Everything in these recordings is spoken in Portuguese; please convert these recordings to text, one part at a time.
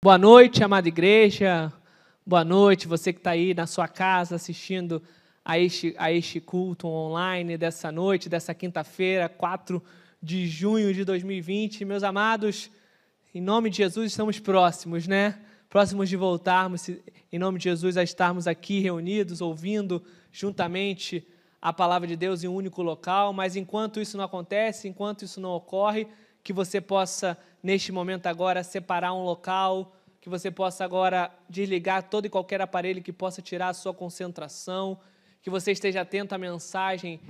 Boa noite, amada igreja. Boa noite, você que está aí na sua casa assistindo a este culto online dessa noite, dessa quinta-feira, 4 de junho de 2020. Meus amados, em nome de Jesus estamos próximos, né? Próximos de voltarmos, em nome de Jesus, a estarmos aqui reunidos, ouvindo juntamente a palavra de Deus em um único local. Mas enquanto isso não acontece, enquanto isso não ocorre, que você possa, neste momento agora, separar um local, que você possa agora desligar todo e qualquer aparelho que possa tirar a sua concentração, que você esteja atento à mensagem,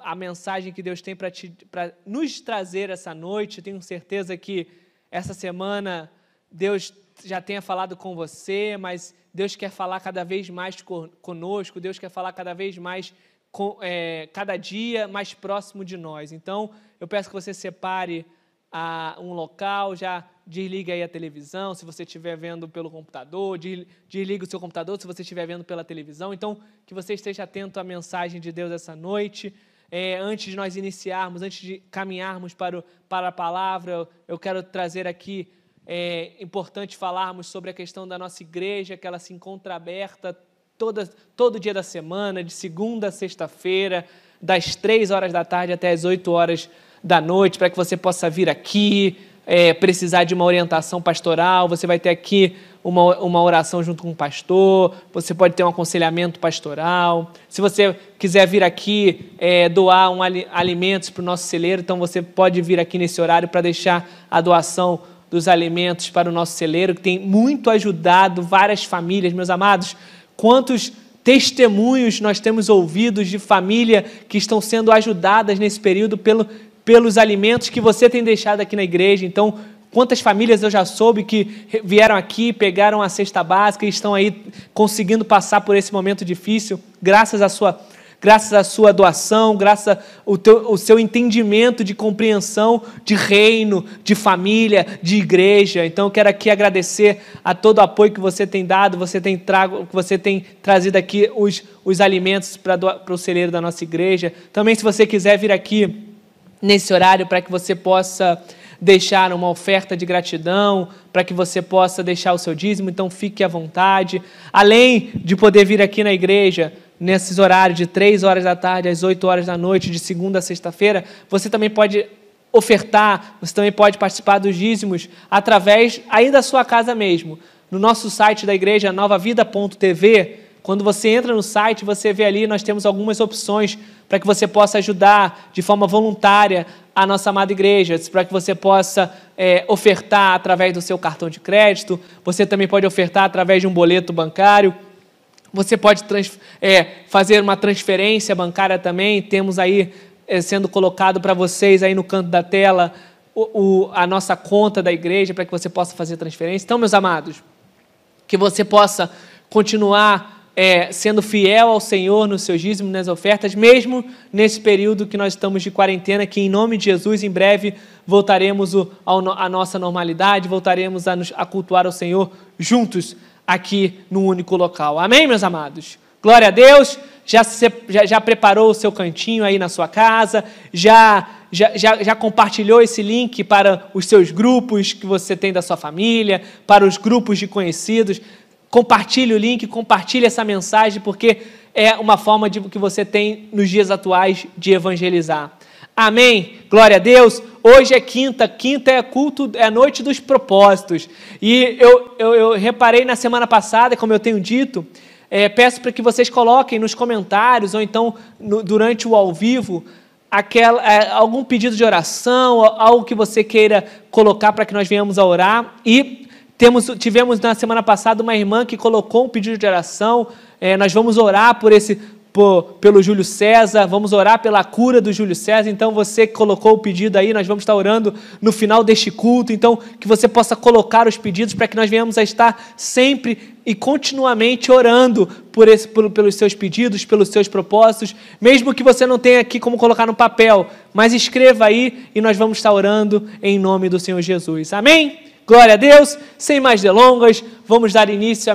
a mensagem que Deus tem para nos trazer essa noite. Tenho certeza que essa semana Deus já tenha falado com você, mas Deus quer falar cada vez mais conosco, Deus quer falar cada vez mais, cada dia mais próximo de nós. Então, eu peço que você separe um local, já desliga aí a televisão, se você estiver vendo pelo computador, desliga o seu computador se você estiver vendo pela televisão. Então, que você esteja atento à mensagem de Deus essa noite. Antes de nós iniciarmos, antes de caminharmos para a palavra, eu quero trazer aqui, importante falarmos sobre a questão da nossa igreja, que ela se encontra aberta todo dia da semana, de segunda a sexta-feira, das 3 horas da tarde até as 8 horas da noite, para que você possa vir aqui, precisar de uma orientação pastoral. Você vai ter aqui uma oração junto com o pastor, você pode ter um aconselhamento pastoral. Se você quiser vir aqui doar alimentos para o nosso celeiro, então você pode vir aqui nesse horário para deixar a doação dos alimentos para o nosso celeiro, que tem muito ajudado várias famílias. Meus amados, quantos testemunhos nós temos ouvidos de família que estão sendo ajudadas nesse período pelos alimentos que você tem deixado aqui na igreja. Então, quantas famílias eu já soube que vieram aqui, pegaram a cesta básica e estão aí conseguindo passar por esse momento difícil, graças à sua doação, graças ao seu entendimento de compreensão de reino, de família, de igreja. Então, eu quero aqui agradecer a todo o apoio que você tem dado, que você tem trazido aqui os alimentos para o celeiro da nossa igreja. Também, se você quiser vir aqui nesse horário para que você possa deixar uma oferta de gratidão, para que você possa deixar o seu dízimo, então fique à vontade. Além de poder vir aqui na igreja, nesses horários de 3 horas da tarde às 8 horas da noite, de segunda a sexta-feira, você também pode ofertar, você também pode participar dos dízimos através aí da sua casa mesmo. No nosso site da igreja, novavida.tv, quando você entra no site, você vê ali, nós temos algumas opções para que você possa ajudar de forma voluntária a nossa amada igreja, para que você possa ofertar através do seu cartão de crédito, você também pode ofertar através de um boleto bancário, você pode fazer uma transferência bancária também. Temos aí sendo colocado para vocês aí no canto da tela a nossa conta da igreja, para que você possa fazer transferência. Então, meus amados, que você possa continuar sendo fiel ao Senhor nos seus dízimos, nas ofertas, mesmo nesse período que nós estamos de quarentena, que em nome de Jesus, em breve, voltaremos à nossa normalidade, voltaremos a cultuar ao Senhor juntos aqui no único local. Amém, meus amados? Glória a Deus. Já preparou o seu cantinho aí na sua casa, já compartilhou esse link para os seus grupos que você tem da sua família, para os grupos de conhecidos. Compartilhe o link, compartilhe essa mensagem, porque é uma forma que você tem nos dias atuais de evangelizar. Amém? Glória a Deus. Hoje é quinta é culto, é a noite dos propósitos. E eu reparei na semana passada, como eu tenho dito, peço para que vocês coloquem nos comentários, ou então durante o ao vivo, algum pedido de oração, algo que você queira colocar para que nós venhamos a orar. E tivemos na semana passada uma irmã que colocou um pedido de oração. Nós vamos orar pelo Júlio César, vamos orar pela cura do Júlio César. Então, você que colocou o pedido aí, nós vamos estar orando no final deste culto. Então, que você possa colocar os pedidos para que nós venhamos a estar sempre e continuamente orando pelos seus pedidos, pelos seus propósitos, mesmo que você não tenha aqui como colocar no papel, mas escreva aí e nós vamos estar orando em nome do Senhor Jesus. Amém? Glória a Deus. Sem mais delongas, vamos dar início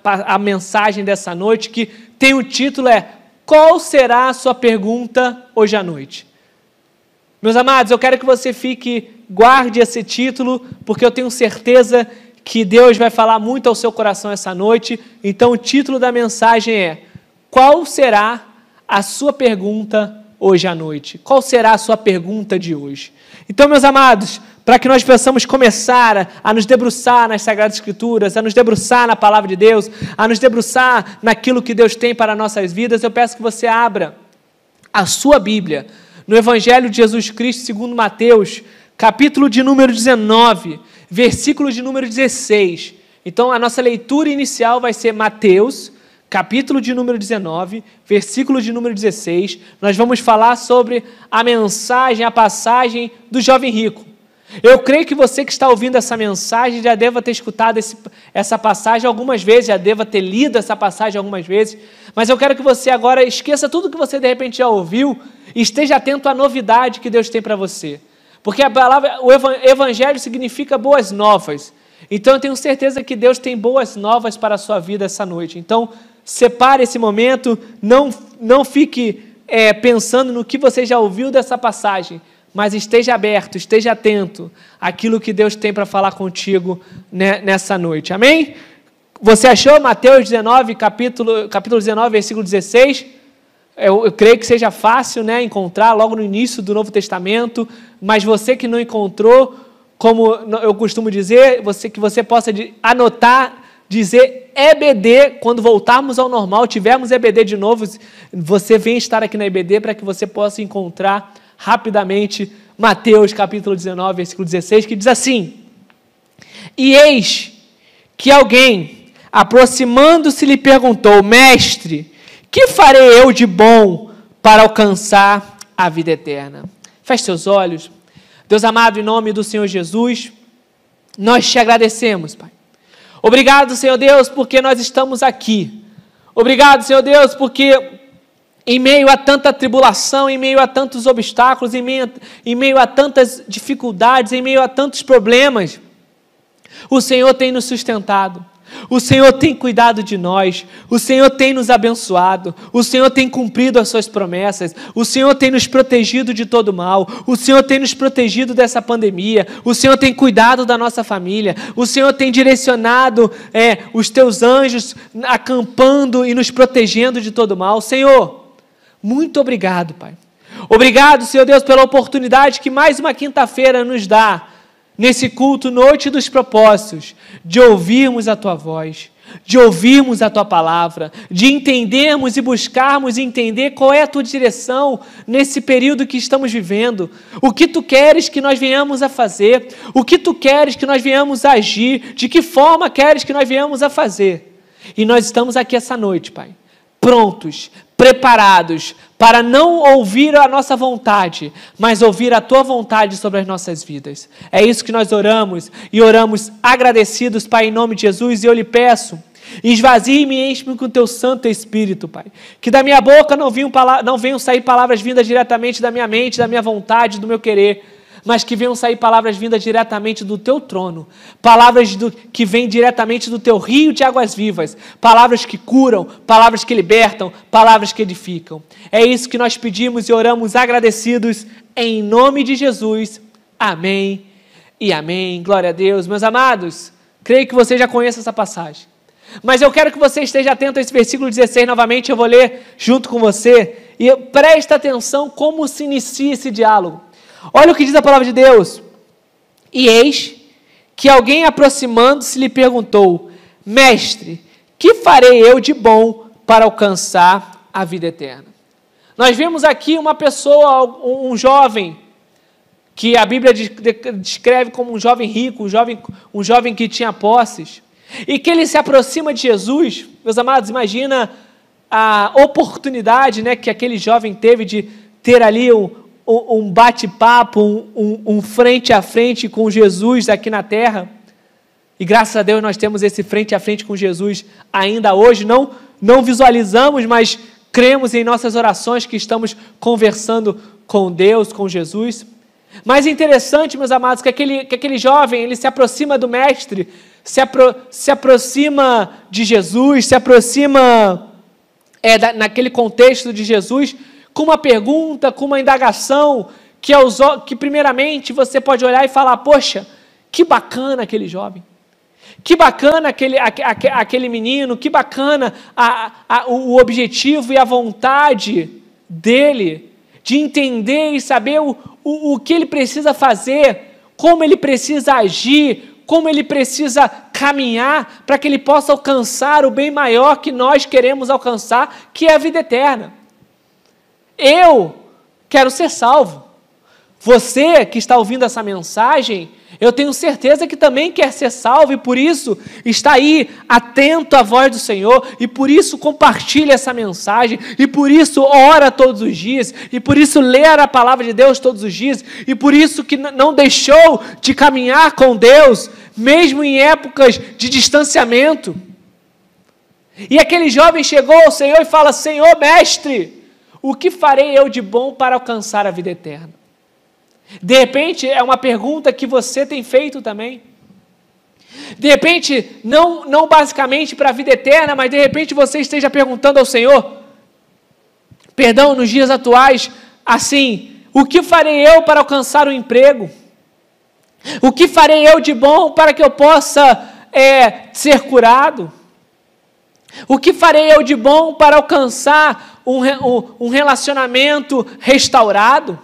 à mensagem dessa noite, que tem o título Qual será a sua pergunta hoje à noite? Meus amados, eu quero que você guarde esse título, porque eu tenho certeza que Deus vai falar muito ao seu coração essa noite. Então, o título da mensagem é: qual será a sua pergunta hoje à noite? Qual será a sua pergunta de hoje? Então, meus amados, para que nós possamos começar a nos debruçar nas Sagradas Escrituras, a nos debruçar na Palavra de Deus, a nos debruçar naquilo que Deus tem para nossas vidas, eu peço que você abra a sua Bíblia no Evangelho de Jesus Cristo segundo Mateus, capítulo de número 19, versículo de número 16. Então, a nossa leitura inicial vai ser Mateus, capítulo de número 19, versículo de número 16. Nós vamos falar sobre a mensagem, a passagem do jovem rico. Eu creio que você que está ouvindo essa mensagem já deva ter escutado essa passagem algumas vezes, já deva ter lido essa passagem algumas vezes, mas eu quero que você agora esqueça tudo que você de repente já ouviu e esteja atento à novidade que Deus tem para você. Porque a palavra, o evangelho significa boas novas. Então eu tenho certeza que Deus tem boas novas para a sua vida essa noite. Então separe esse momento, não fique pensando no que você já ouviu dessa passagem, mas esteja aberto, esteja atento àquilo que Deus tem para falar contigo nessa noite. Amém? Você achou Mateus 19, capítulo 19, versículo 16? Eu creio que seja fácil, né, encontrar logo no início do Novo Testamento, mas você que não encontrou, como eu costumo dizer, que você possa anotar, dizer EBD, quando voltarmos ao normal, tivermos EBD de novo, você vem estar aqui na EBD para que você possa encontrar rapidamente Mateus capítulo 19, versículo 16, que diz assim: E eis que alguém, aproximando-se, lhe perguntou: Mestre, que farei eu de bom para alcançar a vida eterna? Feche seus olhos. Deus amado, em nome do Senhor Jesus, nós te agradecemos, Pai. Obrigado, Senhor Deus, porque nós estamos aqui. Obrigado, Senhor Deus, porque em meio a tanta tribulação, em meio a tantos obstáculos, em meio a tantas dificuldades, em meio a tantos problemas, o Senhor tem nos sustentado. O Senhor tem cuidado de nós, o Senhor tem nos abençoado, o Senhor tem cumprido as suas promessas, o Senhor tem nos protegido de todo mal, o Senhor tem nos protegido dessa pandemia, o Senhor tem cuidado da nossa família, o Senhor tem direcionado os teus anjos acampando e nos protegendo de todo mal. Senhor, muito obrigado, Pai. Obrigado, Senhor Deus, pela oportunidade que mais uma quinta-feira nos dá, nesse culto, noite dos propósitos, de ouvirmos a Tua voz, de ouvirmos a Tua palavra, de entendermos e buscarmos entender qual é a Tua direção nesse período que estamos vivendo, o que Tu queres que nós venhamos a fazer, o que Tu queres que nós venhamos a agir, de que forma queres que nós venhamos a fazer. E nós estamos aqui essa noite, Pai, prontos, preparados para não ouvir a nossa vontade, mas ouvir a Tua vontade sobre as nossas vidas. É isso que nós oramos, e oramos agradecidos, Pai, em nome de Jesus, e eu lhe peço, esvazie-me e enche-me com o Teu Santo Espírito, Pai, que da minha boca não venham sair palavras vindas diretamente da minha mente, da minha vontade, do meu querer, mas que venham sair palavras vindas diretamente do Teu trono, palavras que vêm diretamente do Teu rio de águas vivas, palavras que curam, palavras que libertam, palavras que edificam. É isso que nós pedimos e oramos agradecidos, em nome de Jesus. Amém e amém. Glória a Deus. Meus amados, creio que você já conhece essa passagem, mas eu quero que você esteja atento a esse versículo 16 novamente, eu vou ler junto com você, e presta atenção como se inicia esse diálogo. Olha o que diz a palavra de Deus. E eis que alguém, aproximando-se, lhe perguntou: Mestre, que farei eu de bom para alcançar a vida eterna? Nós vemos aqui uma pessoa, um jovem, que a Bíblia descreve como um jovem rico, um jovem que tinha posses, e que ele se aproxima de Jesus. Meus amados, imagina a oportunidade, né, que aquele jovem teve de ter ali um bate-papo, um frente a frente com Jesus aqui na terra. E graças a Deus nós temos esse frente a frente com Jesus ainda hoje. Não visualizamos, mas cremos em nossas orações que estamos conversando com Deus, com Jesus. Mas é interessante, meus amados, que aquele jovem, ele se aproxima do Mestre, se aproxima de Jesus, se aproxima naquele contexto de Jesus, com uma pergunta, com uma indagação, que primeiramente você pode olhar e falar: poxa, que bacana aquele jovem, Que bacana aquele menino, que bacana o objetivo e a vontade dele de entender e saber o que ele precisa fazer, como ele precisa agir, como ele precisa caminhar para que ele possa alcançar o bem maior que nós queremos alcançar, que é a vida eterna. Eu quero ser salvo. Você que está ouvindo essa mensagem, eu tenho certeza que também quer ser salvo e por isso está aí atento à voz do Senhor e por isso compartilha essa mensagem e por isso ora todos os dias e por isso lê a palavra de Deus todos os dias e por isso que não deixou de caminhar com Deus, mesmo em épocas de distanciamento. E aquele jovem chegou ao Senhor e fala: Senhor, mestre, o que farei eu de bom para alcançar a vida eterna? De repente, é uma pergunta que você tem feito também. De repente, não basicamente para a vida eterna, mas de repente você esteja perguntando ao Senhor, nos dias atuais, assim, o que farei eu para alcançar o emprego? O que farei eu de bom para que eu possa ser curado? O que farei eu de bom para alcançar um relacionamento restaurado?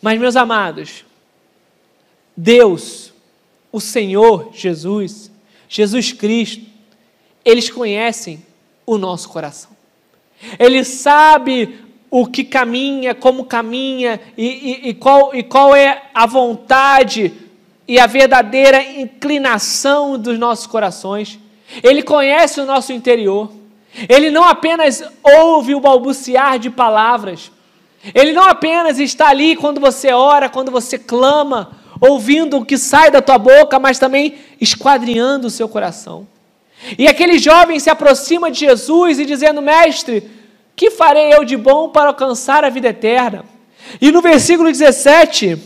Mas, meus amados, Deus, o Senhor Jesus Cristo, eles conhecem o nosso coração. Ele sabe o que caminha, como caminha e qual é a vontade e a verdadeira inclinação dos nossos corações. Ele conhece o nosso interior. Ele não apenas ouve o balbuciar de palavras. Ele não apenas está ali quando você ora, quando você clama, ouvindo o que sai da tua boca, mas também esquadrinhando o seu coração. E aquele jovem se aproxima de Jesus e dizendo: mestre, que farei eu de bom para alcançar a vida eterna? E no versículo 17,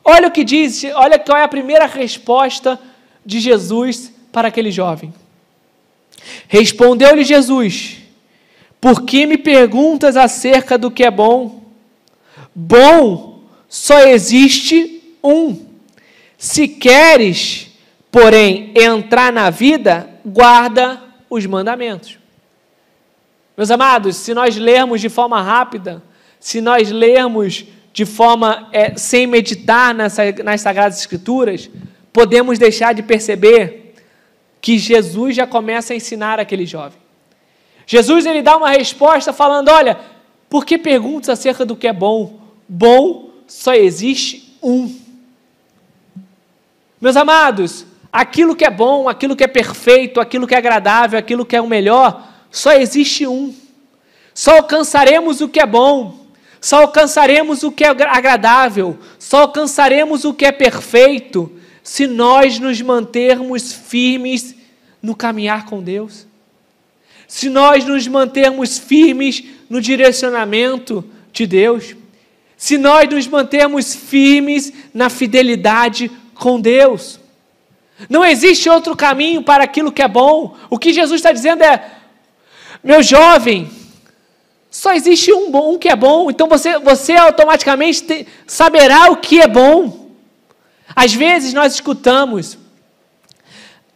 olha o que diz, olha qual é a primeira resposta de Jesus para aquele jovem. Respondeu-lhe Jesus: por que me perguntas acerca do que é bom? Bom só existe um. Se queres, porém, entrar na vida, guarda os mandamentos. Meus amados, se nós lermos de forma rápida, se nós lermos de forma sem meditar nas Sagradas Escrituras, podemos deixar de perceber que Jesus já começa a ensinar aquele jovem. Jesus, ele dá uma resposta falando: olha, por que perguntas acerca do que é bom? Bom só existe um. Meus amados, aquilo que é bom, aquilo que é perfeito, aquilo que é agradável, aquilo que é o melhor, só existe um. Só alcançaremos o que é bom, só alcançaremos o que é agradável, só alcançaremos o que é perfeito, se nós nos mantermos firmes no caminhar com Deus. Se nós nos mantermos firmes no direcionamento de Deus, se nós nos mantermos firmes na fidelidade com Deus. Não existe outro caminho para aquilo que é bom. O que Jesus está dizendo é: meu jovem, só existe um que é bom, então você automaticamente saberá o que é bom. Às vezes nós escutamos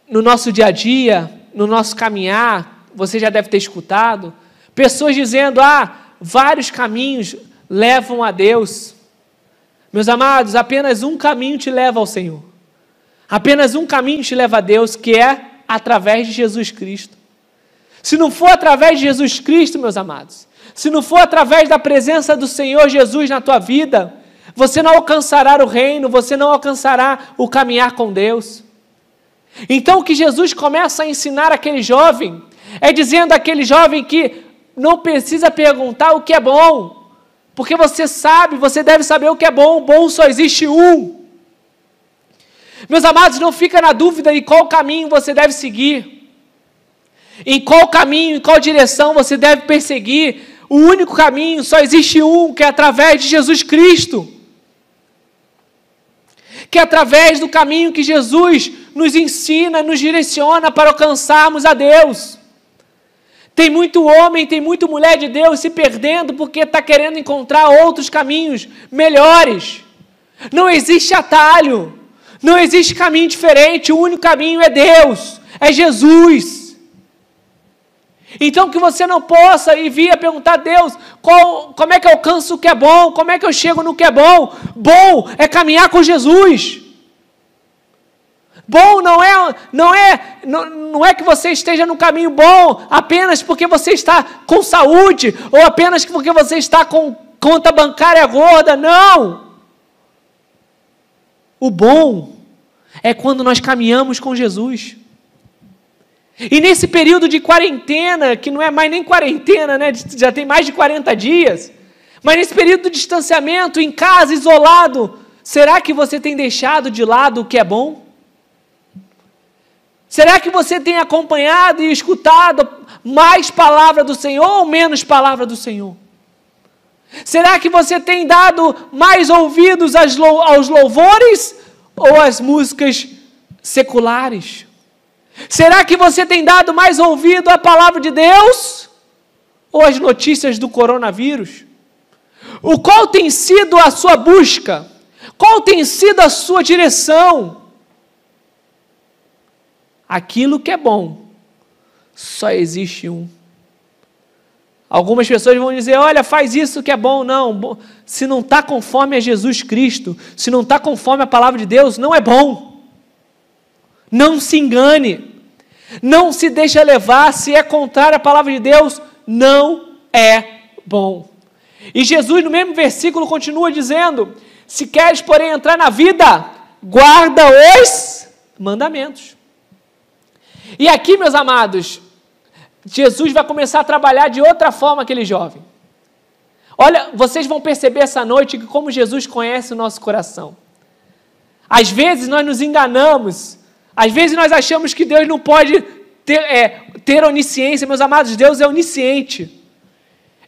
no nosso dia a dia, no nosso caminhar, você já deve ter escutado, pessoas dizendo: vários caminhos levam a Deus. Meus amados, apenas um caminho te leva ao Senhor. Apenas um caminho te leva a Deus, que é através de Jesus Cristo. Se não for através de Jesus Cristo, meus amados, se não for através da presença do Senhor Jesus na tua vida, você não alcançará o reino, você não alcançará o caminhar com Deus. Então o que Jesus começa a ensinar aquele jovem, é dizendo àquele jovem que não precisa perguntar o que é bom, porque você sabe, você deve saber o que é bom. Bom só existe um. Meus amados, não fica na dúvida em qual caminho você deve seguir, em qual caminho, em qual direção você deve perseguir. O único caminho, só existe um, que é através de Jesus Cristo, que é através do caminho que Jesus nos ensina, nos direciona para alcançarmos a Deus. Tem muito homem, tem muita mulher de Deus se perdendo porque está querendo encontrar outros caminhos melhores. Não existe atalho, Não existe caminho diferente, o único caminho é Deus, é Jesus. Então que você não possa ir vir a perguntar a Deus, como é que eu alcanço o que é bom, como é que eu chego no que é bom. Bom é caminhar com Jesus. Bom não é que você esteja no caminho bom apenas porque você está com saúde, ou apenas porque você está com conta bancária gorda, não. O bom é quando nós caminhamos com Jesus. E nesse período de quarentena, que não é mais nem quarentena, né? Já tem mais de 40 dias, mas nesse período de distanciamento, em casa, isolado, será que você tem deixado de lado o que é bom? Será que você tem acompanhado e escutado mais palavra do Senhor ou menos palavra do Senhor? Será que você tem dado mais ouvidos aos louvores ou às músicas seculares? Será que você tem dado mais ouvido à palavra de Deus ou às notícias do coronavírus? Qual tem sido a sua busca? Qual tem sido a sua direção? Aquilo que é bom, só existe um. Algumas pessoas vão dizer, olha, faz isso que é bom. Não, se não está conforme a Jesus Cristo, se não está conforme a palavra de Deus, não é bom. Não se engane, não se deixe levar, se é contrário à palavra de Deus, não é bom. E Jesus no mesmo versículo continua dizendo, se queres porém entrar na vida, guarda os mandamentos. E aqui, meus amados, Jesus vai começar a trabalhar de outra forma aquele jovem. Olha, vocês vão perceber essa noite que como Jesus conhece o nosso coração. Às vezes nós nos enganamos, às vezes nós achamos que Deus não pode ter onisciência. Meus amados, Deus é onisciente.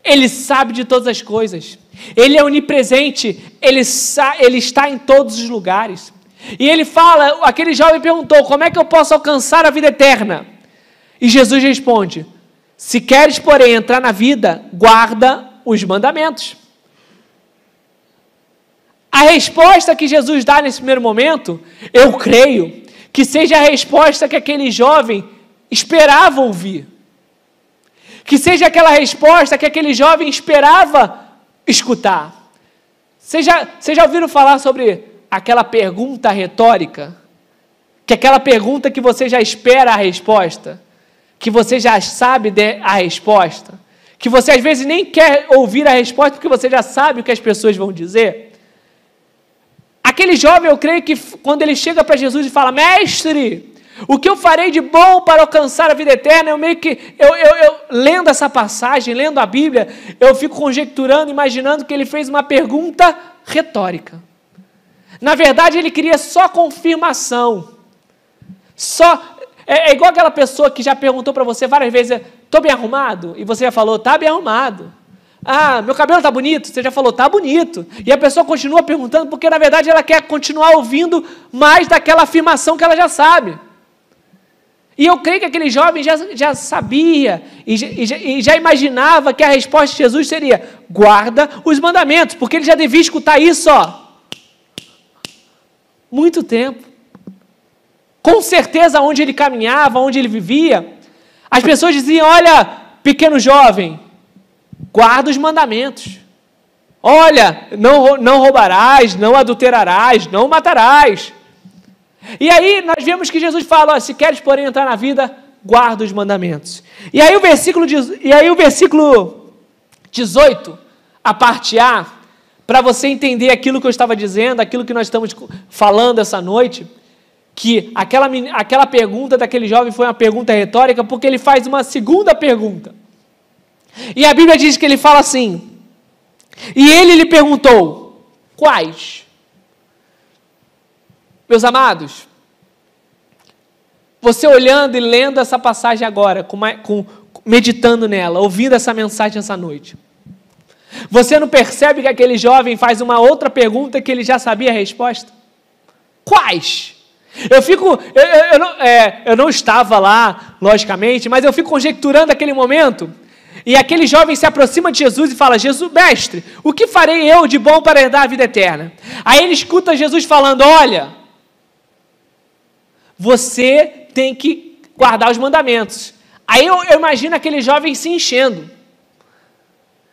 Ele sabe de todas as coisas. Ele é onipresente, ele está em todos os lugares. E ele fala, aquele jovem perguntou, como é que eu posso alcançar a vida eterna? E Jesus responde, se queres, porém, entrar na vida, guarda os mandamentos. A resposta que Jesus dá nesse primeiro momento, eu creio, que seja a resposta que aquele jovem esperava ouvir. Que seja aquela resposta que aquele jovem esperava escutar. Vocês já ouviram falar sobre aquela pergunta retórica? Que aquela pergunta que você já espera a resposta? Que você já sabe a resposta? Que você às vezes nem quer ouvir a resposta porque você já sabe o que as pessoas vão dizer? Aquele jovem, eu creio que quando ele chega para Jesus e fala, mestre, o que eu farei de bom para alcançar a vida eterna? Eu lendo essa passagem, lendo a Bíblia, eu fico conjecturando, imaginando que ele fez uma pergunta retórica. Na verdade, ele queria só confirmação. É igual aquela pessoa que já perguntou para você várias vezes, estou bem arrumado? E você já falou, está bem arrumado. Ah, meu cabelo está bonito? Você já falou, está bonito. E a pessoa continua perguntando, porque na verdade ela quer continuar ouvindo mais daquela afirmação que ela já sabe. E eu creio que aquele jovem já sabia e já imaginava que a resposta de Jesus seria, guarda os mandamentos, porque ele já devia escutar isso, muito tempo. Com certeza, onde ele caminhava, onde ele vivia, as pessoas diziam, olha, pequeno jovem, guarda os mandamentos. Olha, não roubarás, não adulterarás, não matarás. E aí nós vemos que Jesus fala, se queres porém entrar na vida, guarda os mandamentos. E aí o versículo 18, a parte A, para você entender aquilo que eu estava dizendo, aquilo que nós estamos falando essa noite, que aquela pergunta daquele jovem foi uma pergunta retórica, porque ele faz uma segunda pergunta. E a Bíblia diz que ele fala assim, e ele lhe perguntou, quais? Meus amados, você olhando e lendo essa passagem agora, meditando nela, ouvindo essa mensagem essa noite, você não percebe que aquele jovem faz uma outra pergunta que ele já sabia a resposta? Quais? Eu não estava lá, logicamente, mas eu fico conjecturando aquele momento, e aquele jovem se aproxima de Jesus e fala, Jesus, mestre, o que farei eu de bom para herdar a vida eterna? Aí ele escuta Jesus falando, olha, você tem que guardar os mandamentos. Aí eu imagino aquele jovem se enchendo.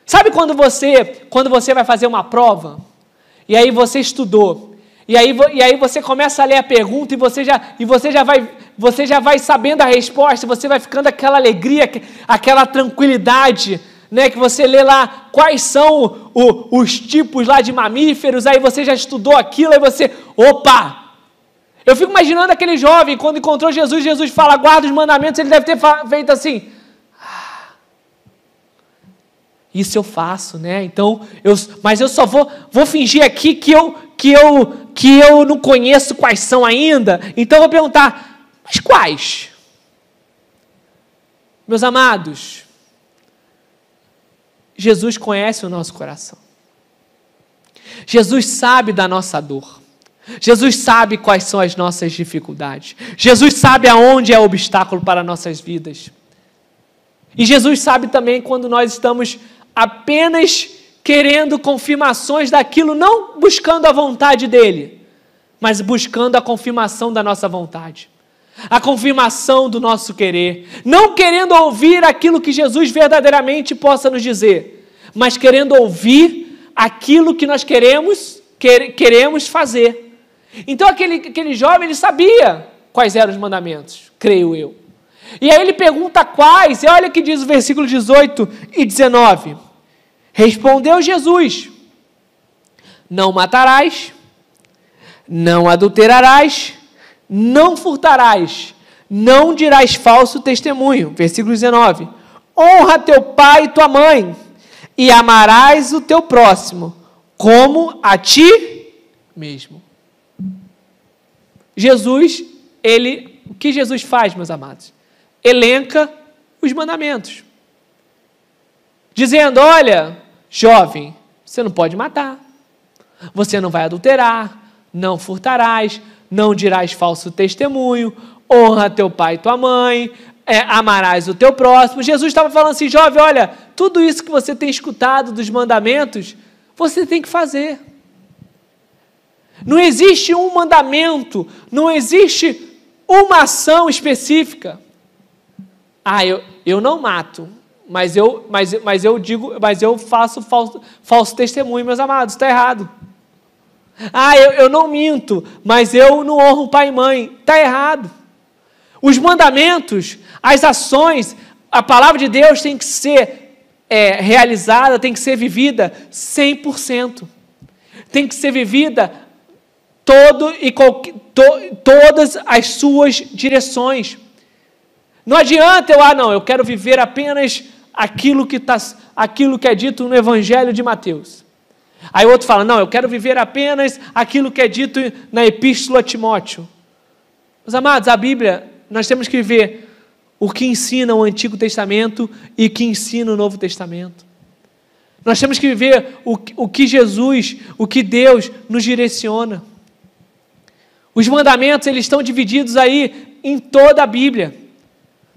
Sabe quando você vai fazer uma prova, e aí você estudou, e aí você começa a ler a pergunta, e você já vai sabendo a resposta, você vai ficando aquela alegria, aquela tranquilidade, né, que você lê lá quais são os tipos lá de mamíferos, aí você já estudou aquilo, aí você, opa! Eu fico imaginando aquele jovem, quando encontrou Jesus, Jesus fala, guarda os mandamentos, ele deve ter feito assim, isso eu faço, né? Então, mas eu só vou fingir aqui que eu não conheço quais são ainda, então eu vou perguntar, mas quais? Meus amados, Jesus conhece o nosso coração. Jesus sabe da nossa dor. Jesus sabe quais são as nossas dificuldades. Jesus sabe aonde é o obstáculo para nossas vidas. E Jesus sabe também quando nós estamos apenas querendo confirmações daquilo, não buscando a vontade dele, mas buscando a confirmação da nossa vontade. A confirmação do nosso querer. Não querendo ouvir aquilo que Jesus verdadeiramente possa nos dizer, mas querendo ouvir aquilo que nós queremos fazer. Então aquele jovem, ele sabia quais eram os mandamentos, creio eu. E aí ele pergunta quais, e olha o que diz o versículo 18 e 19. Respondeu Jesus, não matarás, não adulterarás, não furtarás, não dirás falso testemunho. Versículo 19. Honra teu pai e tua mãe, e amarás o teu próximo, como a ti mesmo. Jesus, o que Jesus faz, meus amados? Elenca os mandamentos. Dizendo, olha, jovem, você não pode matar, você não vai adulterar, não furtarás, não dirás falso testemunho, honra teu pai e tua mãe, amarás o teu próximo. Jesus estava falando assim, jovem, olha, tudo isso que você tem escutado dos mandamentos, você tem que fazer. Não existe um mandamento, não existe uma ação específica. Eu não mato, mas eu faço falso testemunho, meus amados, está errado. Eu não minto, mas eu não honro pai e mãe, está errado. Os mandamentos, as ações, a palavra de Deus tem que ser realizada, tem que ser vivida 100%. Tem que ser vivida todas as suas direções. Não adianta eu quero viver apenas aquilo que é dito no Evangelho de Mateus. Aí o outro fala, não, eu quero viver apenas aquilo que é dito na Epístola a Timóteo. Meus amados, a Bíblia, nós temos que ver o que ensina o Antigo Testamento e o que ensina o Novo Testamento. Nós temos que viver o que Jesus, o que Deus nos direciona. Os mandamentos, eles estão divididos aí em toda a Bíblia.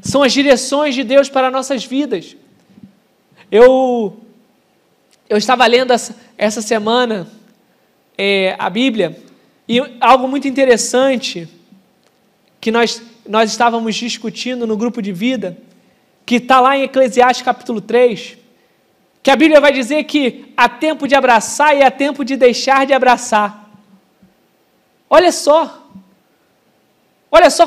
São as direções de Deus para nossas vidas. Eu estava lendo essa semana a Bíblia, e algo muito interessante que nós estávamos discutindo no grupo de vida, que está lá em Eclesiastes capítulo 3, que a Bíblia vai dizer que há tempo de abraçar e há tempo de deixar de abraçar. Olha só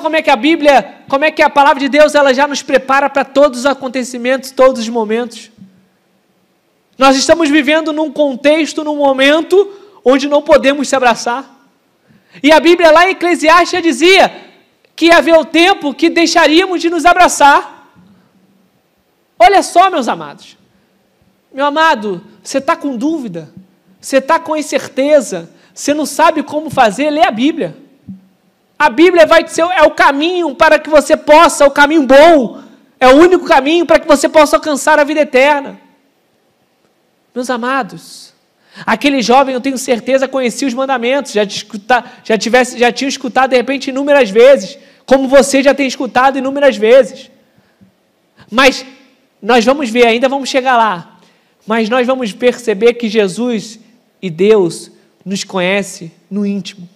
como é que a Bíblia, como é que a palavra de Deus, ela já nos prepara para todos os acontecimentos, todos os momentos. Nós estamos vivendo num contexto, num momento, onde não podemos se abraçar. E a Bíblia lá em Eclesiastes já dizia que havia o tempo que deixaríamos de nos abraçar. Olha só, meus amados. Meu amado, você está com dúvida? Você está com incerteza? Você não sabe como fazer? Lê a Bíblia. A Bíblia vai ser o caminho para que você possa, o caminho bom, é o único caminho para que você possa alcançar a vida eterna. Meus amados, aquele jovem, eu tenho certeza, conhecia os mandamentos, já tinha escutado de repente inúmeras vezes, como você já tem escutado inúmeras vezes. Mas nós vamos ver, ainda vamos chegar lá, mas nós vamos perceber que Jesus e Deus nos conhece no íntimo,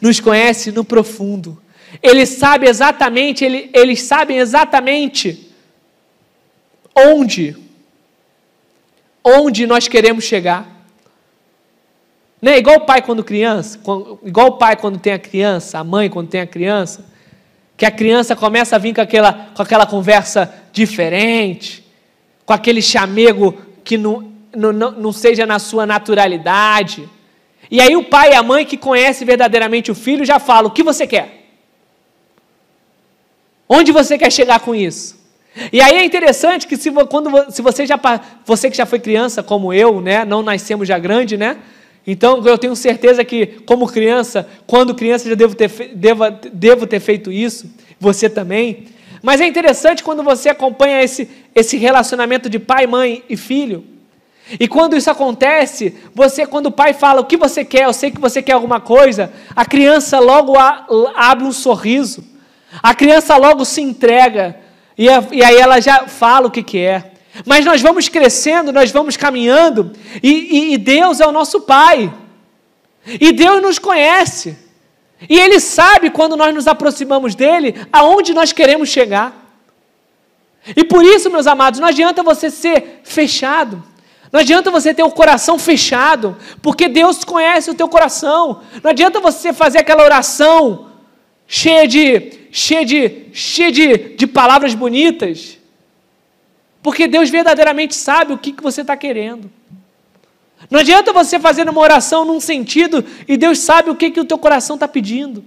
nos conhece no profundo. Eles sabem exatamente onde nós queremos chegar. Não é igual o pai quando criança, igual o pai quando tem a criança, a mãe quando tem a criança, que a criança começa a vir com aquela conversa diferente, com aquele chamego que não seja na sua naturalidade. E aí o pai e a mãe que conhecem verdadeiramente o filho já falam: o que você quer? Onde você quer chegar com isso? E aí é interessante que se você que já foi criança como eu, né, não nascemos já grande, né? Então eu tenho certeza que como criança, quando criança já devo ter feito isso, você também. Mas é interessante quando você acompanha esse relacionamento de pai, mãe e filho. E quando isso acontece, quando o pai fala: o que você quer? Eu sei que você quer alguma coisa. A criança logo abre um sorriso. A criança logo se entrega. E aí ela já fala o que é. Mas nós vamos crescendo, nós vamos caminhando. E Deus é o nosso Pai. E Deus nos conhece. E Ele sabe, quando nós nos aproximamos dEle, aonde nós queremos chegar. E por isso, meus amados, não adianta você ser fechado. Não adianta você ter o coração fechado, porque Deus conhece o teu coração. Não adianta você fazer aquela oração cheia de palavras bonitas, porque Deus verdadeiramente sabe o que você está querendo. Não adianta você fazer uma oração num sentido e Deus sabe o que o teu coração está pedindo.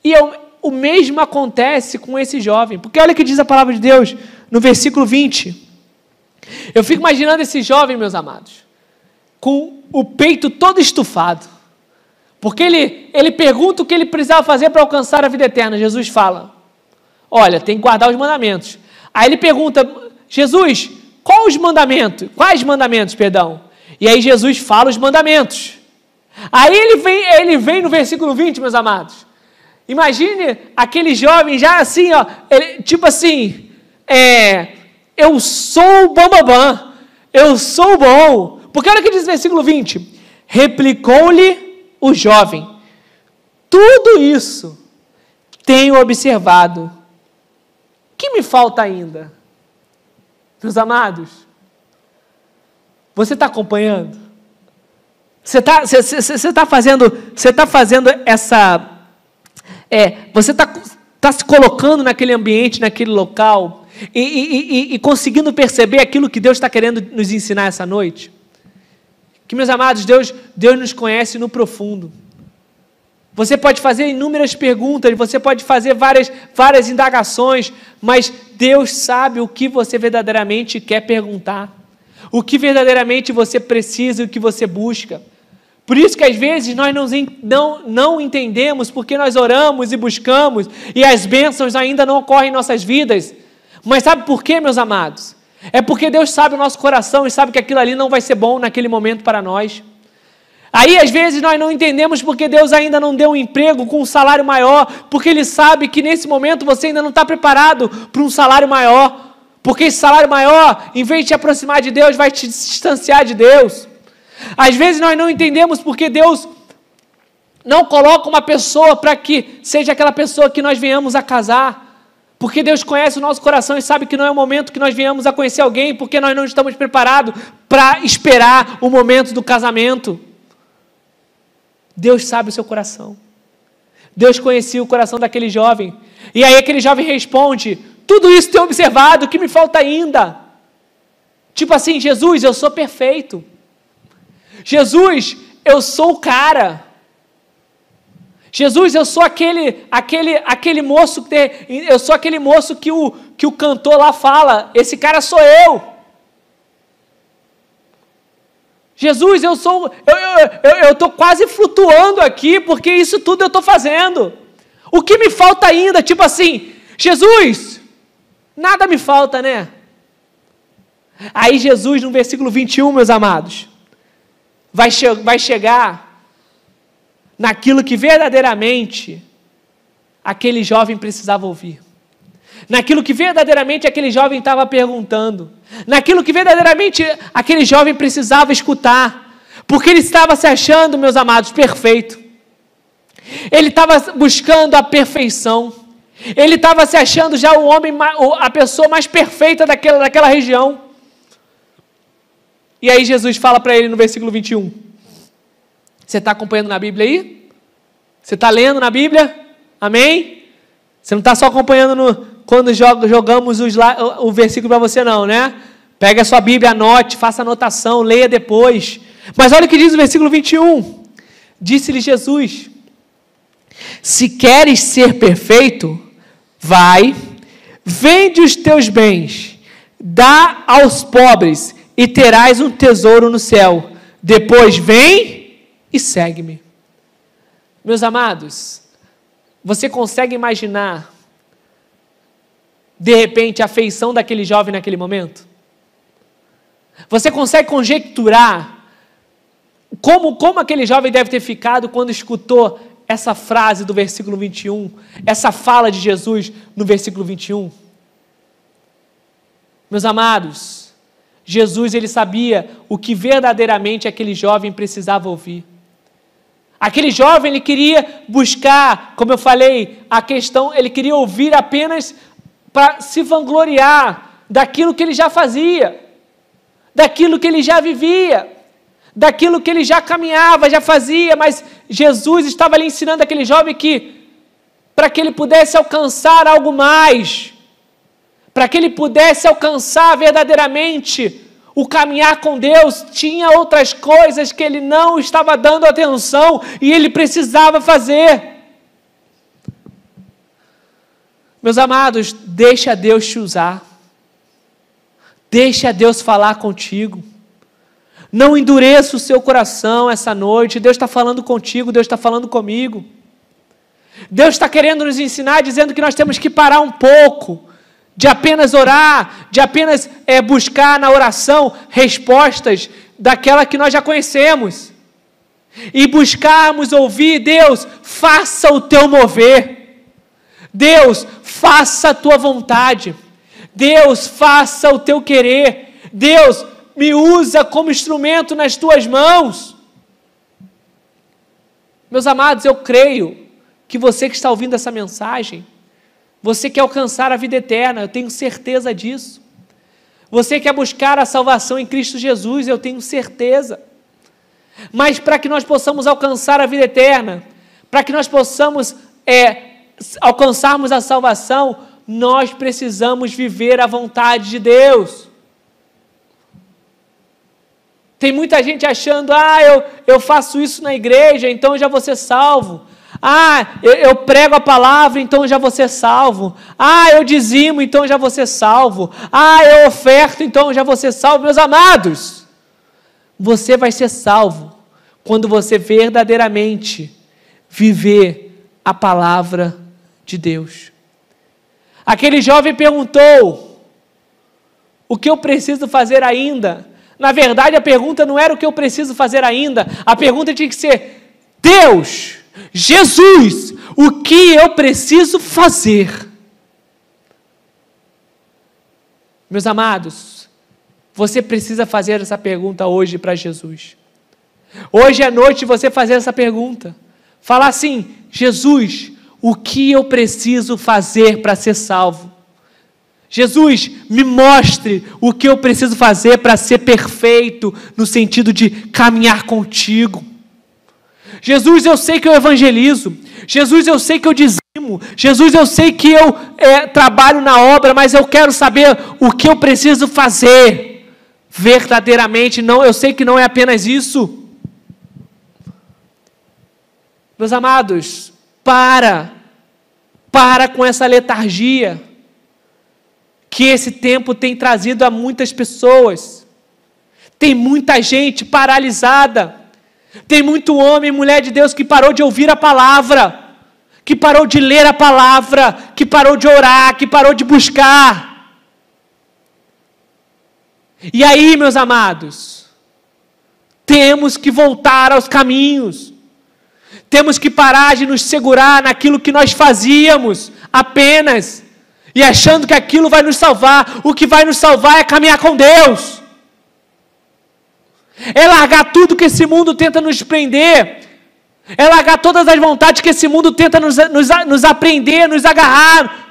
E o mesmo acontece com esse jovem, porque olha o que diz a palavra de Deus no versículo 20. Eu fico imaginando esse jovem, meus amados, com o peito todo estufado, porque ele pergunta o que ele precisava fazer para alcançar a vida eterna. Jesus fala: olha, tem que guardar os mandamentos. Aí ele pergunta: Jesus, quais mandamentos, perdão? E aí Jesus fala os mandamentos. Aí ele vem no versículo 20, meus amados. Imagine aquele jovem já assim, ó, tipo assim, eu sou o bambambam, eu sou bom. Porque olha o que diz o versículo 20. Replicou-lhe o jovem: tudo isso tenho observado. O que me falta ainda? Meus amados, você está acompanhando? Você está fazendo essa... você está se colocando naquele ambiente, naquele local, e conseguindo perceber aquilo que Deus está querendo nos ensinar essa noite? Que, meus amados, Deus nos conhece no profundo. Você pode fazer inúmeras perguntas, você pode fazer várias indagações, mas Deus sabe o que você verdadeiramente quer perguntar, o que verdadeiramente você precisa e o que você busca. Por isso que às vezes nós não entendemos, porque nós oramos e buscamos e as bênçãos ainda não ocorrem em nossas vidas. Mas sabe por quê, meus amados? É porque Deus sabe o nosso coração e sabe que aquilo ali não vai ser bom naquele momento para nós. Aí, às vezes, nós não entendemos porque Deus ainda não deu um emprego com um salário maior, porque Ele sabe que nesse momento você ainda não está preparado para um salário maior, porque esse salário maior, em vez de te aproximar de Deus, vai te distanciar de Deus. Às vezes, nós não entendemos porque Deus não coloca uma pessoa para que seja aquela pessoa que nós venhamos a casar. Porque Deus conhece o nosso coração e sabe que não é o momento que nós venhamos a conhecer alguém, porque nós não estamos preparados para esperar o momento do casamento. Deus sabe o seu coração. Deus conhecia o coração daquele jovem. E aí aquele jovem responde: tudo isso tenho observado, o que me falta ainda? Tipo assim: Jesus, eu sou perfeito. Jesus, eu sou o cara. Jesus, eu sou aquele moço, eu sou aquele moço que o cantor lá fala: esse cara sou eu. Jesus, eu estou quase flutuando aqui, porque isso tudo eu estou fazendo. O que me falta ainda? Tipo assim: Jesus, nada me falta, né? Aí Jesus, no versículo 21, meus amados, vai chegar naquilo que verdadeiramente aquele jovem precisava ouvir, naquilo que verdadeiramente aquele jovem estava perguntando, naquilo que verdadeiramente aquele jovem precisava escutar, porque ele estava se achando, meus amados, perfeito. Ele estava buscando a perfeição. Ele estava se achando já o homem, a pessoa mais perfeita daquela região. E aí Jesus fala para ele no versículo 21. Você está acompanhando na Bíblia aí? Você está lendo na Bíblia? Amém? Você não está só acompanhando quando jogamos o versículo para você não, né? Pega a sua Bíblia, anote, faça anotação, leia depois. Mas olha o que diz o versículo 21. Disse-lhe Jesus: se queres ser perfeito, vai, vende os teus bens, dá aos pobres e terás um tesouro no céu. Depois vem e segue-me. Meus amados, você consegue imaginar, de repente, a feição daquele jovem naquele momento? Você consegue conjecturar como aquele jovem deve ter ficado quando escutou essa frase do versículo 21, essa fala de Jesus no versículo 21? Meus amados, Jesus, ele sabia o que verdadeiramente aquele jovem precisava ouvir. Aquele jovem, ele queria buscar, como eu falei, a questão, ele queria ouvir apenas para se vangloriar daquilo que ele já fazia, daquilo que ele já vivia, daquilo que ele já caminhava, já fazia, mas Jesus estava ali ensinando aquele jovem que, para que ele pudesse alcançar algo mais, para que ele pudesse alcançar verdadeiramente o caminhar com Deus, tinha outras coisas que ele não estava dando atenção e ele precisava fazer. Meus amados, deixa Deus te usar, deixa Deus falar contigo, não endureça o seu coração essa noite. Deus está falando contigo, Deus está falando comigo, Deus está querendo nos ensinar, dizendo que nós temos que parar um pouco, de apenas orar, de apenas buscar na oração respostas daquela que nós já conhecemos, e buscarmos ouvir: Deus, faça o teu mover, Deus, faça a tua vontade, Deus, faça o teu querer, Deus, me usa como instrumento nas tuas mãos. Meus amados, eu creio que você que está ouvindo essa mensagem, você quer alcançar a vida eterna, eu tenho certeza disso. Você quer buscar a salvação em Cristo Jesus, eu tenho certeza. Mas para que nós possamos alcançar a vida eterna, para que nós possamos alcançarmos a salvação, nós precisamos viver a vontade de Deus. Tem muita gente achando: eu faço isso na igreja, então eu já vou ser salvo. Eu prego a palavra, então já vou ser salvo. Eu dizimo, então já vou ser salvo. Eu oferto, então já vou ser salvo. Meus amados, você vai ser salvo quando você verdadeiramente viver a palavra de Deus. Aquele jovem perguntou: o que eu preciso fazer ainda? Na verdade, a pergunta não era o que eu preciso fazer ainda. A pergunta tinha que ser: Deus, Jesus, o que eu preciso fazer? Meus amados, você precisa fazer essa pergunta hoje para Jesus. Hoje à noite você fazer essa pergunta. Falar assim: Jesus, o que eu preciso fazer para ser salvo? Jesus, me mostre o que eu preciso fazer para ser perfeito, no sentido de caminhar contigo. Jesus, eu sei que eu evangelizo. Jesus, eu sei que eu dizimo. Jesus, eu sei que eu trabalho na obra, mas eu quero saber o que eu preciso fazer verdadeiramente. Não, eu sei que não é apenas isso. Meus amados, para com essa letargia que esse tempo tem trazido a muitas pessoas. Tem muita gente paralisada. Tem muito homem e mulher de Deus que parou de ouvir a palavra, que parou de ler a palavra, que parou de orar, que parou de buscar. E aí, meus amados, temos que voltar aos caminhos. Temos que parar de nos segurar naquilo que nós fazíamos apenas, e achando que aquilo vai nos salvar. O que vai nos salvar é caminhar com Deus. É largar tudo que esse mundo tenta nos prender. É largar todas as vontades que esse mundo tenta nos aprender, nos agarrar.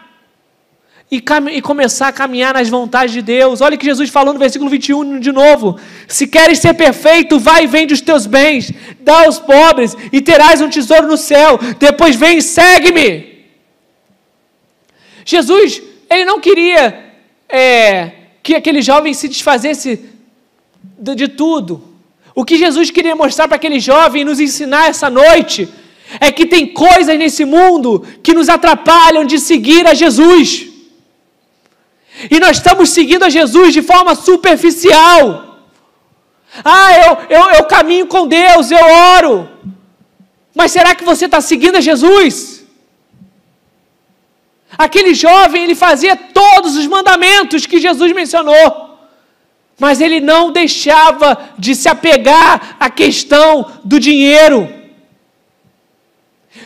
E começar a caminhar nas vontades de Deus. Olha o que Jesus falou no versículo 21 de novo. Se queres ser perfeito, vai e vende os teus bens, dá aos pobres e terás um tesouro no céu. Depois vem e segue-me. Jesus, ele não queria que aquele jovem se desfazesse de tudo. O que Jesus queria mostrar para aquele jovem e nos ensinar essa noite é que tem coisas nesse mundo que nos atrapalham de seguir a Jesus. E nós estamos seguindo a Jesus de forma superficial. Eu caminho com Deus, eu oro. Mas será que você está seguindo a Jesus? Aquele jovem, ele fazia todos os mandamentos que Jesus mencionou. Mas ele não deixava de se apegar à questão do dinheiro.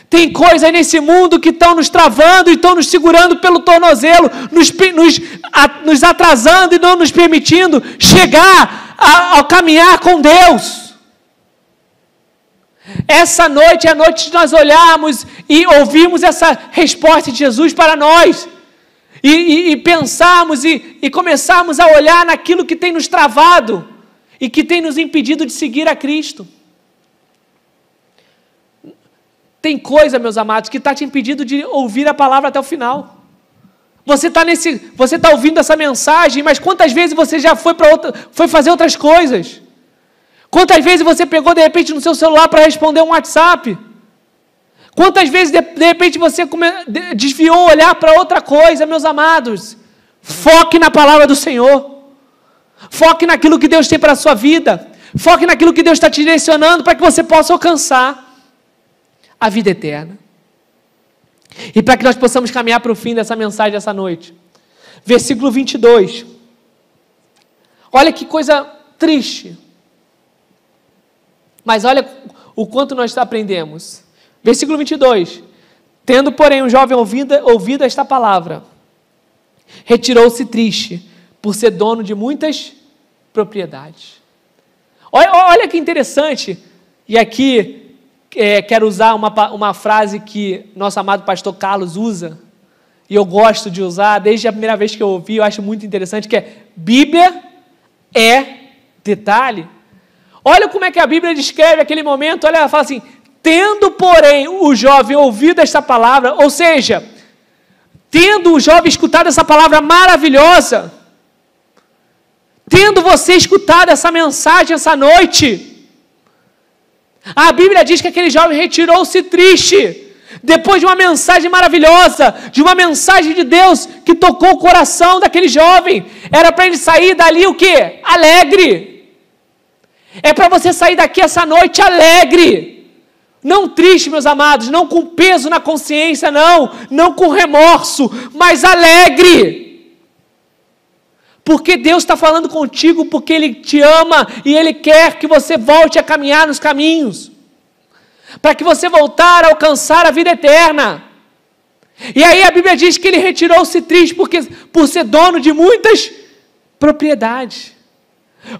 Tem coisas nesse mundo que estão nos travando e estão nos segurando pelo tornozelo, nos atrasando e não nos permitindo chegar ao caminhar com Deus. Essa noite é a noite de nós olharmos e ouvirmos essa resposta de Jesus para nós. E pensarmos e começarmos a olhar naquilo que tem nos travado e que tem nos impedido de seguir a Cristo. Tem coisa, meus amados, que está te impedindo de ouvir a palavra até o final. Você está ouvindo essa mensagem, mas quantas vezes você já foi fazer outras coisas? Quantas vezes você pegou, de repente, no seu celular para responder um WhatsApp? Quantas vezes, de repente, você desviou o olhar para outra coisa, meus amados? Foque na palavra do Senhor. Foque naquilo que Deus tem para a sua vida. Foque naquilo que Deus está te direcionando para que você possa alcançar a vida eterna. E para que nós possamos caminhar para o fim dessa mensagem dessa noite. Versículo 22. Olha que coisa triste. Mas olha o quanto nós aprendemos. Versículo 22. Tendo, porém, um jovem ouvido esta palavra, retirou-se triste, por ser dono de muitas propriedades. Olha que interessante. E aqui quero usar uma frase que nosso amado pastor Carlos usa, e eu gosto de usar, desde a primeira vez que eu ouvi, eu acho muito interessante, que é: Bíblia é detalhe. Olha como é que a Bíblia descreve aquele momento. Olha, ela fala assim: tendo, porém, o jovem ouvido esta palavra, ou seja, tendo o jovem escutado essa palavra maravilhosa, tendo você escutado essa mensagem essa noite, a Bíblia diz que aquele jovem retirou-se triste, depois de uma mensagem maravilhosa, de uma mensagem de Deus que tocou o coração daquele jovem. Era para ele sair dali o quê? Alegre. É para você sair daqui essa noite alegre. Não triste, meus amados, não com peso na consciência, não com remorso, mas alegre. Porque Deus está falando contigo, porque Ele te ama e Ele quer que você volte a caminhar nos caminhos, para que você voltar a alcançar a vida eterna. E aí a Bíblia diz que ele retirou-se triste por ser dono de muitas propriedades.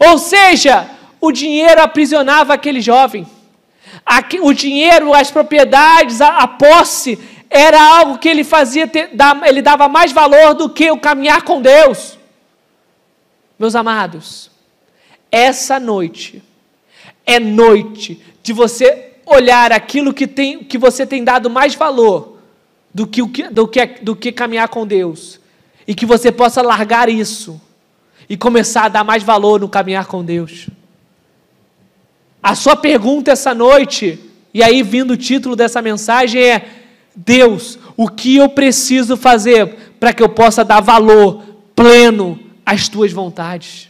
Ou seja, o dinheiro aprisionava aquele jovem. O dinheiro, as propriedades, a posse, era algo que ele fazia, ele dava mais valor do que o caminhar com Deus. Meus amados, essa noite é noite de você olhar aquilo que você tem dado mais valor do que caminhar com Deus, e que você possa largar isso e começar a dar mais valor no caminhar com Deus. A sua pergunta essa noite, e aí vindo o título dessa mensagem, é: Deus, o que eu preciso fazer para que eu possa dar valor pleno às tuas vontades?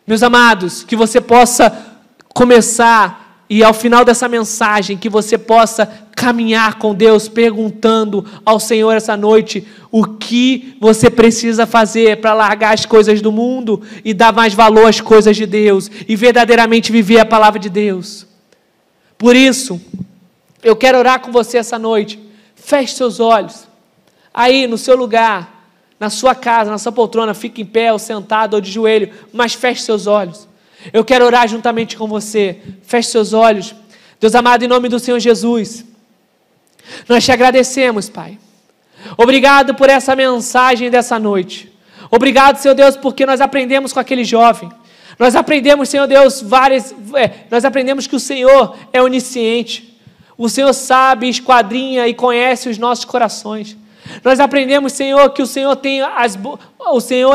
Meus amados, que você possa começar, e ao final dessa mensagem, que você possa caminhar com Deus, perguntando ao Senhor essa noite o que você precisa fazer para largar as coisas do mundo e dar mais valor às coisas de Deus e verdadeiramente viver a palavra de Deus. Por isso, eu quero orar com você essa noite. Feche seus olhos, aí no seu lugar, na sua casa, na sua poltrona, fique em pé ou sentado ou de joelho, mas feche seus olhos. Eu quero orar juntamente com você. Feche seus olhos. Deus amado, em nome do Senhor Jesus, nós te agradecemos, Pai. Obrigado por essa mensagem dessa noite. Obrigado, Senhor Deus, porque nós aprendemos com aquele jovem. Nós aprendemos, Senhor Deus, nós aprendemos que o Senhor é onisciente. O Senhor sabe, esquadrinha e conhece os nossos corações. Nós aprendemos, Senhor, que o Senhor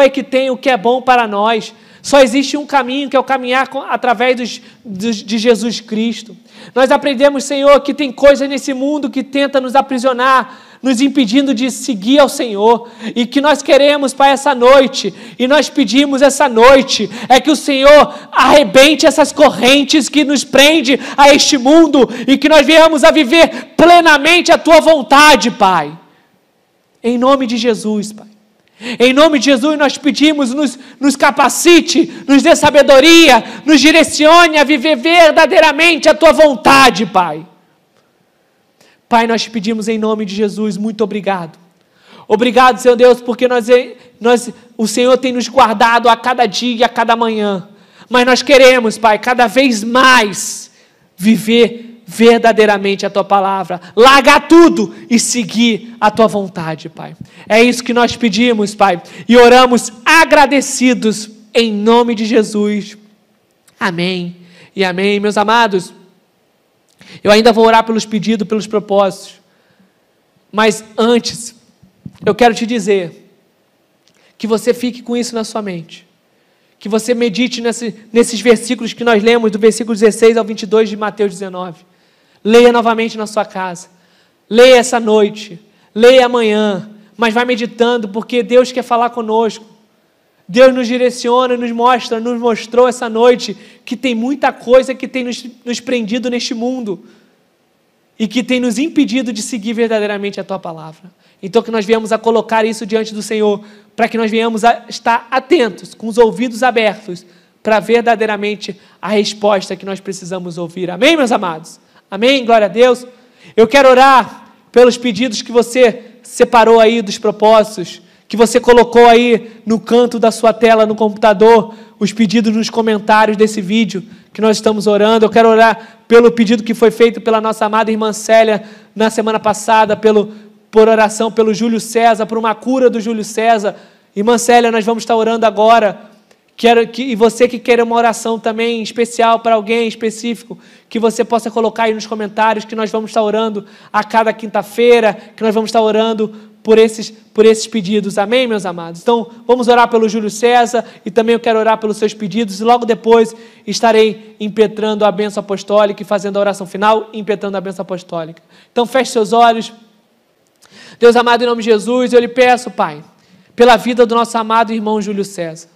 é que tem o que é bom para nós. Só existe um caminho, que é o caminhar através de Jesus Cristo. Nós aprendemos, Senhor, que tem coisas nesse mundo que tenta nos aprisionar, nos impedindo de seguir ao Senhor, e que nós queremos, Pai, essa noite, e nós pedimos essa noite, é que o Senhor arrebente essas correntes que nos prende a este mundo, e que nós venhamos a viver plenamente a Tua vontade, Pai. Em nome de Jesus, Pai. Em nome de Jesus nós pedimos, nos capacite, nos dê sabedoria, nos direcione a viver verdadeiramente a Tua vontade, Pai. Pai, nós te pedimos em nome de Jesus, muito obrigado. Obrigado, Senhor Deus, porque o Senhor tem nos guardado a cada dia e a cada manhã. Mas nós queremos, Pai, cada vez mais viver verdadeiramente a Tua palavra, largar tudo e seguir a Tua vontade, Pai. É isso que nós pedimos, Pai, e oramos agradecidos em nome de Jesus. Amém e amém. Meus amados, eu ainda vou orar pelos pedidos, pelos propósitos, mas antes, eu quero te dizer que você fique com isso na sua mente, que você medite nesses versículos que nós lemos, do versículo 16 ao 22 de Mateus 19. Leia novamente na sua casa, leia essa noite, leia amanhã, mas vai meditando, porque Deus quer falar conosco. Deus nos direciona, nos mostrou essa noite que tem muita coisa que tem nos prendido neste mundo e que tem nos impedido de seguir verdadeiramente a Tua palavra. Então que nós viemos a colocar isso diante do Senhor, para que nós venhamos a estar atentos, com os ouvidos abertos, para verdadeiramente a resposta que nós precisamos ouvir. Amém, meus amados? Amém? Glória a Deus. Eu quero orar pelos pedidos que você separou aí dos propósitos, que você colocou aí no canto da sua tela, no computador, os pedidos nos comentários desse vídeo que nós estamos orando. Eu quero orar pelo pedido que foi feito pela nossa amada irmã Célia na semana passada, por oração pelo Júlio César, por uma cura do Júlio César. Irmã Célia, nós vamos estar orando agora. E você que quer uma oração também especial para alguém específico, que você possa colocar aí nos comentários, que nós vamos estar orando a cada quinta-feira, que nós vamos estar orando por esses pedidos. Amém, meus amados? Então, vamos orar pelo Júlio César, e também eu quero orar pelos seus pedidos, e logo depois estarei impetrando a bênção apostólica e fazendo a oração final, impetrando a bênção apostólica. Então, feche seus olhos. Deus amado, em nome de Jesus, eu lhe peço, Pai, pela vida do nosso amado irmão Júlio César.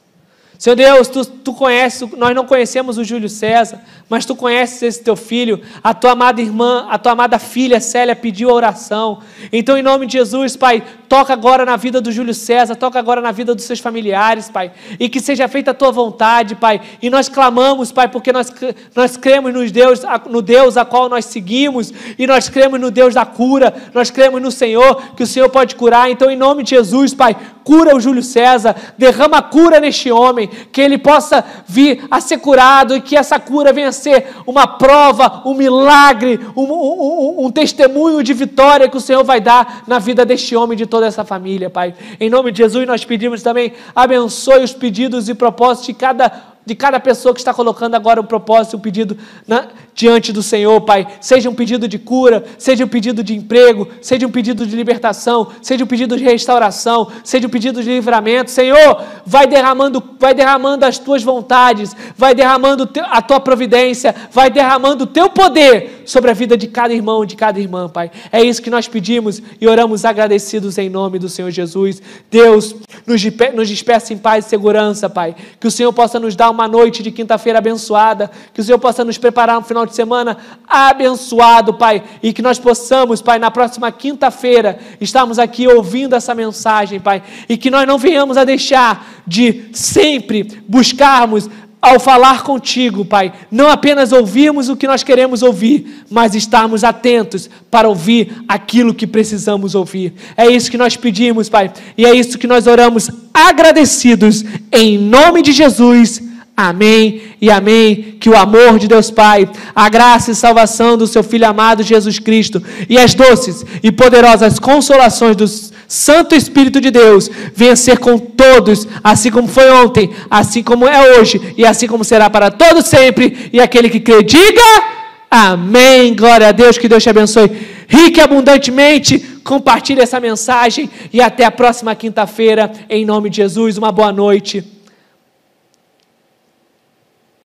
Senhor Deus, tu conheces, nós não conhecemos o Júlio César, mas Tu conheces esse Teu filho, a Tua amada irmã, a Tua amada filha Célia pediu a oração. Então, em nome de Jesus, Pai, toca agora na vida do Júlio César, toca agora na vida dos seus familiares, Pai, e que seja feita a Tua vontade, Pai, e nós clamamos, Pai, porque nós cremos no Deus a qual nós seguimos, e nós cremos no Deus da cura, nós cremos no Senhor, que o Senhor pode curar. Então, em nome de Jesus, Pai, cura o Júlio César, derrama cura neste homem, que ele possa vir a ser curado, e que essa cura venha a ser uma prova, um milagre, um testemunho de vitória que o Senhor vai dar na vida deste homem e de toda essa família, Pai. Em nome de Jesus, nós pedimos também, abençoe os pedidos e propósitos de cada pessoa que está colocando agora um propósito, um pedido diante do Senhor, Pai. Seja um pedido de cura, seja um pedido de emprego, seja um pedido de libertação, seja um pedido de restauração, seja um pedido de livramento. Senhor, vai derramando as Tuas vontades, vai derramando a Tua providência, vai derramando o Teu poder sobre a vida de cada irmão e de cada irmã, Pai. É isso que nós pedimos e oramos agradecidos em nome do Senhor Jesus. Deus, nos despeça em paz e segurança, Pai. Que o Senhor possa nos dar uma noite de quinta-feira abençoada, que o Senhor possa nos preparar um final de semana abençoado, Pai, e que nós possamos, Pai, na próxima quinta-feira, estarmos aqui ouvindo essa mensagem, Pai, e que nós não venhamos a deixar de sempre buscarmos, ao falar contigo, Pai, não apenas ouvirmos o que nós queremos ouvir, mas estarmos atentos para ouvir aquilo que precisamos ouvir. É isso que nós pedimos, Pai, e é isso que nós oramos agradecidos, em nome de Jesus. Amém e amém. Que o amor de Deus Pai, a graça e salvação do seu Filho amado Jesus Cristo e as doces e poderosas consolações do Santo Espírito de Deus venha ser com todos, assim como foi ontem, assim como é hoje e assim como será para todos sempre. E aquele que crê, diga amém. Glória a Deus, que Deus te abençoe rique e abundantemente. Compartilhe essa mensagem e até a próxima quinta-feira, em nome de Jesus. Uma boa noite.